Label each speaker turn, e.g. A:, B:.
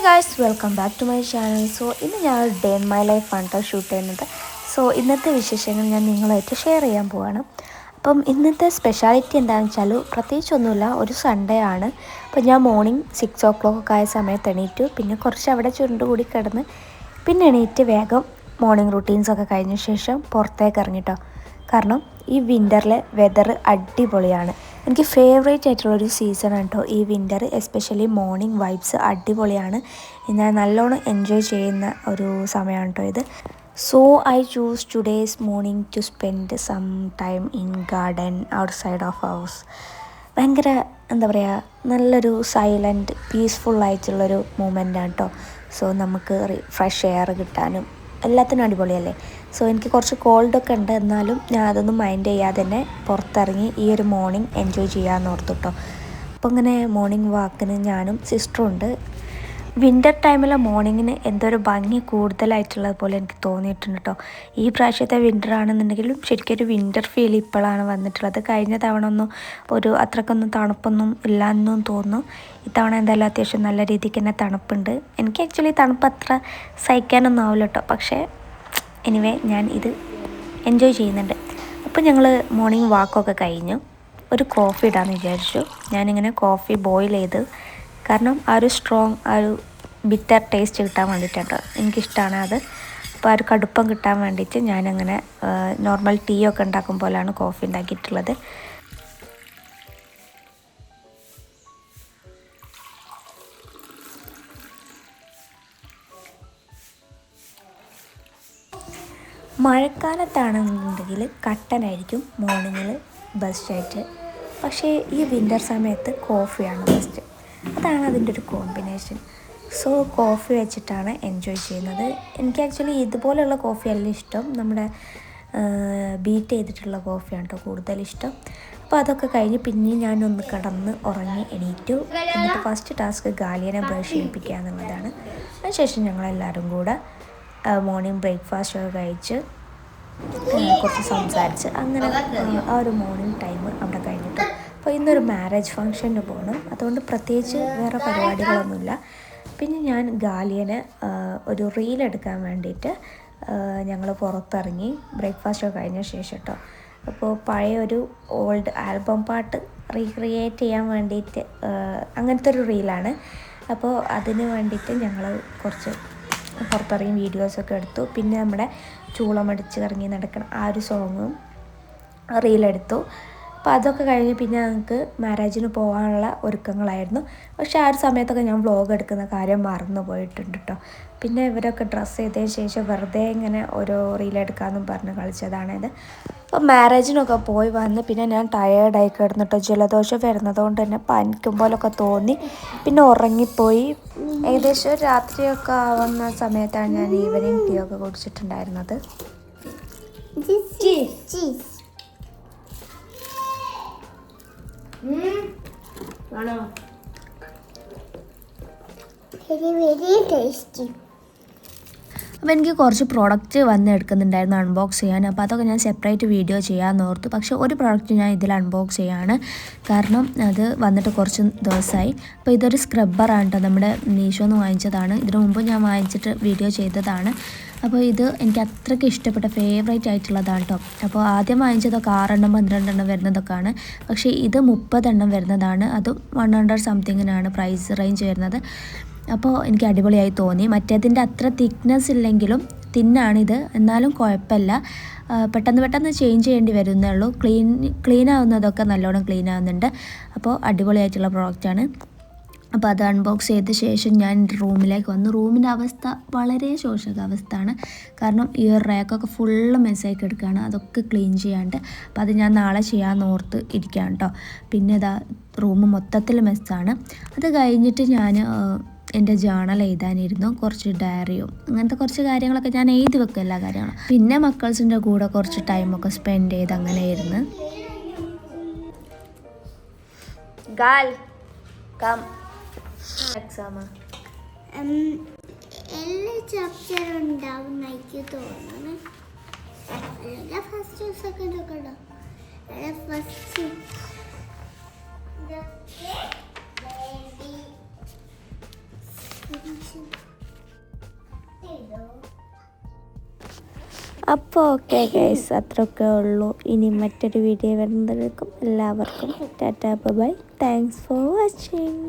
A: Guys welcome back to my channel. ഇന്ന് ഞാൻ day in my life ആണ് shoot ചെയ്യുന്നത്. ഇന്നത്തെ വിശേഷങ്ങൾ ഞാൻ നിങ്ങളുമായിട്ട് ഷെയർ ചെയ്യാൻ പോവാണ്. അപ്പം ഇന്നത്തെ സ്പെഷ്യാലിറ്റി എന്താണെന്ന് വെച്ചാൽ പ്രത്യേകിച്ചൊന്നുമില്ല, ഒരു സൺഡേ ആണ്. അപ്പോൾ ഞാൻ മോർണിംഗ് 6 o'clock ആയ സമയത്ത് എണീറ്റു. പിന്നെ കുറച്ച് അവിടെ ചുരുണ്ടുകൂടി കിടന്ന് പിന്നെ എണീറ്റ് വേഗം മോർണിംഗ് റൂട്ടീൻസൊക്കെ കഴിഞ്ഞ ശേഷം പുറത്തേക്ക് ഇറങ്ങിട്ടോ. കാരണം ഈ വിൻ്ററിലെ വെതർ അടിപൊളിയാണ്. എനിക്ക് ഫേവറേറ്റ് ആയിട്ടുള്ളൊരു സീസണാണ് കേട്ടോ ഈ വിൻ്റർ. എസ്പെഷ്യലി മോർണിംഗ് വൈബ്സ് അടിപൊളിയാണ്. ഞാൻ നല്ലോണം എൻജോയ് ചെയ്യുന്ന ഒരു സമയമാണ് കേട്ടോ ഇത്. I choose today's morning to spend some time in garden outside of house. ഭയങ്കര എന്താ പറയുക, നല്ലൊരു സൈലൻറ്റ് പീസ്ഫുൾ ആയിട്ടുള്ളൊരു മൂമെൻ്റാണ് കേട്ടോ. നമുക്ക് ഫ്രഷ് എയർ കിട്ടാനും എല്ലാത്തിനും അടിപൊളിയല്ലേ. എനിക്ക് കുറച്ച് കോൾഡൊക്കെ ഉണ്ട്, എന്നാലും ഞാൻ അതൊന്നും മൈൻഡ് ചെയ്യാതെ തന്നെ പുറത്തിറങ്ങി ഈ ഒരു മോർണിംഗ് എൻജോയ് ചെയ്യാമെന്ന് ഓർത്തു കേട്ടോ. അപ്പോൾ ഇങ്ങനെ മോർണിംഗ് വാക്കിന് ഞാനും സിസ്റ്ററും ഉണ്ട്. വിൻ്റർ ടൈമിലെ മോർണിംഗിന് എന്തൊരു ഭംഗി കൂടുതലായിട്ടുള്ളത് പോലെ എനിക്ക് തോന്നിയിട്ടുണ്ട് കേട്ടോ. ഈ പ്രാവശ്യത്തെ വിൻ്റർ ആണെന്നുണ്ടെങ്കിലും ശരിക്കും ഒരു വിൻ്റർ ഫീൽ ഇപ്പോഴാണ് വന്നിട്ടുള്ളത്. കഴിഞ്ഞ തവണ ഒന്നും അത്രക്കൊന്നും തണുപ്പൊന്നും ഇല്ലാന്നും തോന്നുന്നു. ഇത്തവണ എന്തായാലും അത്യാവശ്യം നല്ല രീതിക്ക് തന്നെ തണുപ്പുണ്ട്. എനിക്ക് ആക്ച്വലി തണുപ്പ് അത്ര സഹിക്കാനൊന്നും ആവില്ല കേട്ടോ, പക്ഷേ എനിവേ ഞാൻ ഇത് എൻജോയ് ചെയ്യുന്നുണ്ട്. അപ്പോൾ ഞങ്ങൾ മോർണിംഗ് വാക്കൊക്കെ കഴിഞ്ഞു. ഒരു കോഫി ഇടാമെന്ന് വിചാരിച്ചു. ഞാനിങ്ങനെ കോഫി ബോയിൽ ചെയ്ത്, കാരണം ആ ഒരു സ്ട്രോങ് ആ ഒരു ബിറ്റർ ടേസ്റ്റ് കിട്ടാൻ വേണ്ടിയിട്ടാണ്. എനിക്കിഷ്ടമാണ് അത്. അപ്പോൾ ആ ഒരു കടുപ്പം കിട്ടാൻ വേണ്ടിയിട്ട് ഞാനങ്ങനെ നോർമൽ ടീ ഒക്കെ ഉണ്ടാക്കും പോലെയാണ് കോഫി ഉണ്ടാക്കിയിട്ടുള്ളത്. മഴക്കാലത്താണെന്നുണ്ടെങ്കിൽ കട്ടനായിരിക്കും മോർണിംഗിൽ ബെസ്റ്റായിട്ട്. പക്ഷേ ഈ വിൻ്റർ സമയത്ത് കോഫിയാണ് ബെസ്റ്റ്. അതാണ് അതിൻ്റെ ഒരു കോമ്പിനേഷൻ. കോഫി വെച്ചിട്ടാണ് എൻജോയ് ചെയ്യുന്നത്. എനിക്ക് ആക്ച്വലി ഇതുപോലെയുള്ള കോഫിയല്ല ഇഷ്ടം, നമ്മുടെ ബീറ്റ് ചെയ്തിട്ടുള്ള കോഫിയാണ് കേട്ടോ കൂടുതലിഷ്ടം. അപ്പോൾ അതൊക്കെ കഴിഞ്ഞ് പിന്നെയും ഞാനൊന്ന് കിടന്ന് ഉറങ്ങി എണീറ്റു. എന്നിട്ട് ഫസ്റ്റ് ടാസ്ക് ഗാലിയനെ ബ്രഷ് ചെയ്യിപ്പിക്കുക എന്നുള്ളതാണ്. അതിനുശേഷം ഞങ്ങളെല്ലാവരും കൂടെ മോർണിംഗ് ബ്രേക്ക്ഫാസ്റ്റൊക്കെ കഴിച്ച് കുറച്ച് സംസാരിച്ച് അങ്ങനെ ആ ഒരു മോർണിംഗ് ടൈം അവിടെ കഴിഞ്ഞിട്ട്. അപ്പോൾ ഇന്നൊരു മാരേജ് ഫങ്ഷന് പോകണം, അതുകൊണ്ട് പ്രത്യേകിച്ച് വേറെ പരിപാടികളൊന്നുമില്ല. പിന്നെ ഞാൻ ഗാലിയന് ഒരു റീലെടുക്കാൻ വേണ്ടിയിട്ട് ഞങ്ങൾ പുറത്തിറങ്ങി ബ്രേക്ക്ഫാസ്റ്റൊക്കെ കഴിഞ്ഞ ശേഷം കേട്ടോ. അപ്പോൾ പഴയ ഒരു ഓൾഡ് ആൽബം പാട്ട് റീക്രിയേറ്റ് ചെയ്യാൻ വേണ്ടിയിട്ട് അങ്ങനത്തെ ഒരു റീലാണ്. അപ്പോൾ അതിന് വേണ്ടിയിട്ട് ഞങ്ങൾ കുറച്ച് പുറത്തിറങ്ങി വീഡിയോസൊക്കെ എടുത്തു. പിന്നെ നമ്മുടെ ചൂളമടിച്ച് കറങ്ങി നടക്കണം ആ ഒരു സോങ്ങും റീലെടുത്തു. അപ്പോൾ അതൊക്കെ കഴിഞ്ഞ് പിന്നെ ഞങ്ങൾക്ക് മാരേജിന് പോകാനുള്ള ഒരുക്കങ്ങളായിരുന്നു. പക്ഷേ ആ ഒരു സമയത്തൊക്കെ ഞാൻ വ്ളോഗ് എടുക്കുന്ന കാര്യം മറന്നു പോയിട്ടുണ്ട് കേട്ടോ. പിന്നെ ഇവരൊക്കെ ഡ്രസ്സ് ചെയ്തതിന് ശേഷം വെറുതെ ഇങ്ങനെ ഓരോ റീലെടുക്കാമെന്നും പറഞ്ഞ് കളിച്ചതാണിത്. അപ്പോൾ മാരേജിനൊക്കെ പോയി വന്ന് പിന്നെ ഞാൻ ടയേർഡായി കിടന്നിട്ടോ. ജലദോഷം വരുന്നതുകൊണ്ട് തന്നെ പനിക്കും പോലൊക്കെ തോന്നി. പിന്നെ ഉറങ്ങിപ്പോയി. ഏകദേശം രാത്രിയൊക്കെ ആവുന്ന സമയത്താണ് ഞാൻ ഈവനിങ് ടീ ഒക്കെ കുടിച്ചിട്ടുണ്ടായിരുന്നത്. അപ്പോൾ എനിക്ക് കുറച്ച് പ്രോഡക്റ്റ് വന്ന് എടുക്കുന്നുണ്ടായിരുന്നു അൺബോക്സ് ചെയ്യാൻ. അപ്പോൾ അതൊക്കെ ഞാൻ സെപ്പറേറ്റ് വീഡിയോ ചെയ്യാമെന്ന് ഓർത്തു. പക്ഷേ ഒരു പ്രോഡക്റ്റ് ഞാൻ ഇതിൽ അൺബോക്സ് ചെയ്യാണ്, കാരണം അത് വന്നിട്ട് കുറച്ച് ദിവസമായി. അപ്പോൾ ഇതൊരു സ്ക്രബ്ബറാണ് കേട്ടോ, നമ്മുടെ മീഷോന്ന് വാങ്ങിച്ചതാണ്. ഇതിനു മുമ്പ് ഞാൻ വാങ്ങിച്ചിട്ട് വീഡിയോ ചെയ്തതാണ്. അപ്പോൾ ഇത് എനിക്ക് അത്രയ്ക്ക് ഇഷ്ടപ്പെട്ട ഫേവറേറ്റ് ആയിട്ടുള്ളതാണ് കേട്ടോ. അപ്പോൾ ആദ്യം വാങ്ങിച്ചതൊക്കെ 6 എണ്ണം 12 എണ്ണം വരുന്നതൊക്കെയാണ്. പക്ഷേ ഇത് 30 എണ്ണം വരുന്നതാണ്. അത് 100 സംതിങ്ങിനാണ് പ്രൈസ് റേഞ്ച് വരുന്നത്. അപ്പോൾ എനിക്ക് അടിപൊളിയായി തോന്നി. മറ്റേതിൻ്റെ അത്ര തിക്നെസ് ഇല്ലെങ്കിലും തിന്നാണിത്, എന്നാലും കുഴപ്പമില്ല. പെട്ടെന്ന് ചേഞ്ച് ചെയ്യേണ്ടി വരുന്നേ ഉള്ളൂ. ക്ലീൻ ആവുന്നതൊക്കെ നല്ലോണം ക്ലീൻ ആവുന്നുണ്ട്. അപ്പോൾ അടിപൊളിയായിട്ടുള്ള പ്രോഡക്റ്റാണ്. അപ്പോൾ അത് അൺബോക്സ് ചെയ്ത ശേഷം ഞാൻ റൂമിലേക്ക് വന്നു. റൂമിൻ്റെ അവസ്ഥ വളരെ ശോഷകാവസ്ഥയാണ്, കാരണം ഈ ഒരു റാക്കൊക്കെ ഫുള്ള് മെസ്സായി കിടക്കുകയാണ്. അതൊക്കെ ക്ലീൻ ചെയ്യാണ്ട്. അപ്പോൾ അത് ഞാൻ നാളെ ചെയ്യാമെന്ന് ഓർത്ത് ഇരിക്കുകയാണ് കേട്ടോ. പിന്നെ ഇതാ റൂം മൊത്തത്തിൽ മെസ്സാണ്. അത് കഴിഞ്ഞിട്ട് ഞാൻ എൻ്റെ ജേണൽ എഴുതാനിരുന്നു. കുറച്ച് ഡയറിയും അങ്ങനത്തെ കുറച്ച് കാര്യങ്ങളൊക്കെ ഞാൻ എഴുതി വെക്കും, എല്ലാ കാര്യങ്ങളും. പിന്നെ മക്കൾസിൻ്റെ കൂടെ കുറച്ച് ടൈമൊക്കെ സ്പെൻഡ് ചെയ്ത് അങ്ങനെയായിരുന്നു.
B: എല്ലാ ചാപ്റ്ററും ഉണ്ടാവും എനിക്ക് തോന്നുന്നു. ഫസ്റ്റ് സെക്കൻഡ് ഒക്കെ ഉണ്ടാവും. ഫസ്റ്റ്
A: അപ്പോൾ ഓക്കെ ഗൈസ്, അത്രയൊക്കെ ഉള്ളൂ. ഇനി മറ്റൊരു വീഡിയോ വരുന്നതിലേക്കും എല്ലാവർക്കും tata bye. Thanks for watching.